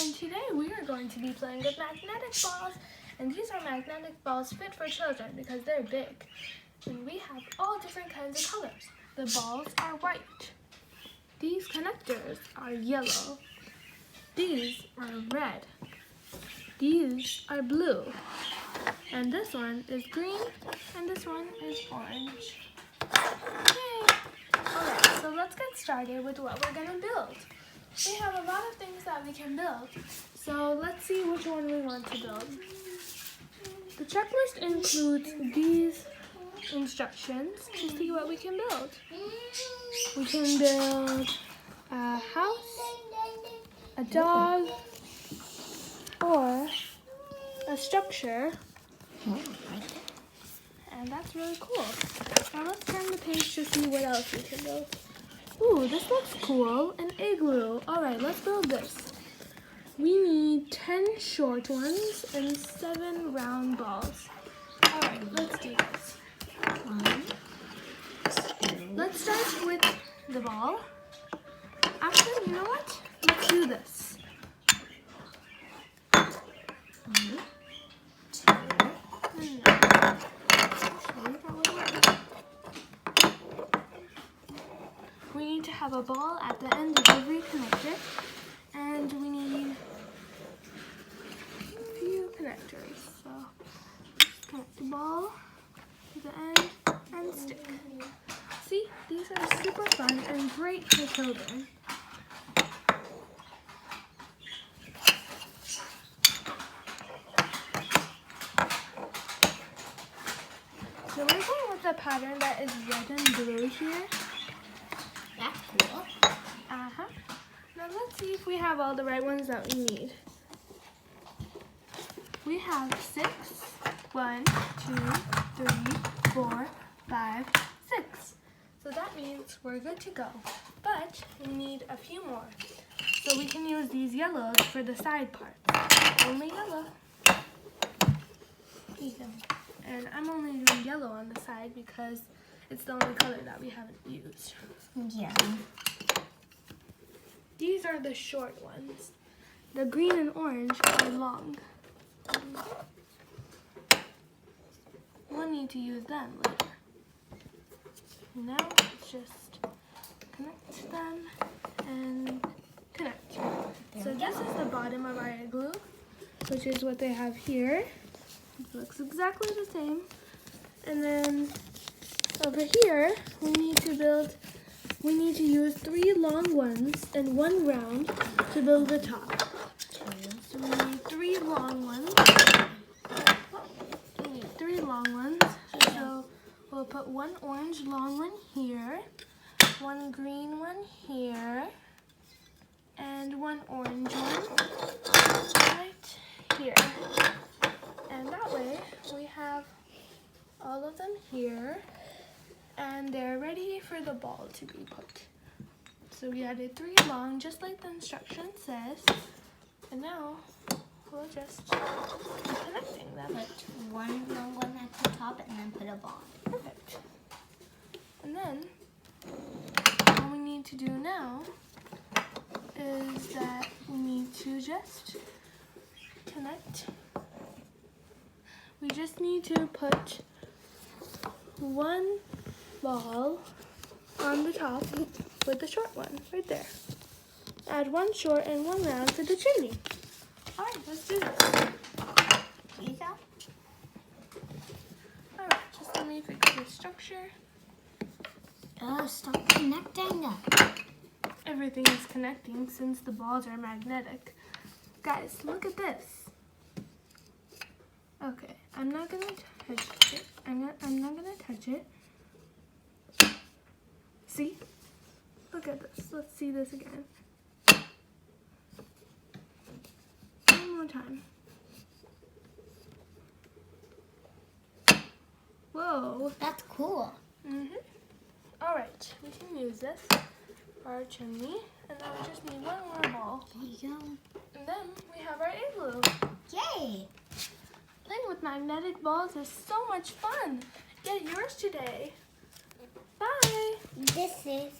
and today we are going to be playing with magnetic balls. And these are magnetic balls fit for children because they're big. And we have all different kinds of colors. The balls are white. These connectors are yellow. These are red. These are blue. And this one is green, and this one is orange. Yay! Alright, so let's get started with what we're going to build. We have a lot of things that we can build, so let's see which one we want to build. The checklist includes these instructions to see what we can build. We can build a house, a dog, or a structure. And that's really cool. Now let's turn the page to see what else we can build. Ooh, this looks cool. An igloo. Alright, let's build this. We need 10 short ones and 7 round balls. Alright, let's do this. Let's start with the ball. Actually, you know what? Let's do this. 1, 2, we need to have a ball at the end of every connector, and we need a few connectors. So just connect the ball to the end and stick. See, these are super fun and great for children. So we're going with a pattern that is red and blue here. That's cool. Uh-huh. Now let's see if we have all the right ones that we need. We have 6. 1, 2, 3, 4, 5, 6. So that means we're good to go. But we need a few more. So we can use these yellows for the side parts. Only yellow. And I'm only doing yellow on the side because it's the only color that we haven't used. Yeah. These are the short ones. The green and orange are long. We'll need to use them later. Now let's just connect them and connect. So this is the bottom of our igloo, which is what they have here. It looks exactly the same. And then over here, we need to use 3 long ones and 1 round to build the top. So we need 3 long ones. We need 3 long ones. So we'll put 1 orange long one here, 1 green one here, and 1 orange one right here. And that way we have all of them here, and they're ready for the ball to be put. So we added 3 long, just like the instruction says, and now we'll just keep connecting them. Put 1 long one at the top and then put a ball. Perfect. And then all we need to do now is that we need to just connect. We just need to put 1 ball on the top with the short one right there. Add 1 short and 1 round for the chimney. Alright, let's do this. Lisa? Alright, just let me fix the structure. Oh, stop connecting. Everything is connecting since the balls are magnetic. Guys, look at this. Okay, I'm not gonna touch it. I'm not gonna touch it. See? Look at this. Let's see this again. One more time. Whoa. That's cool. Alright, we can use this for our chimney. And then we just need 1 more ball. There you go. And then we have our igloo. Yay! Playing with magnetic balls is so much fun. Get yours today. Bye. This is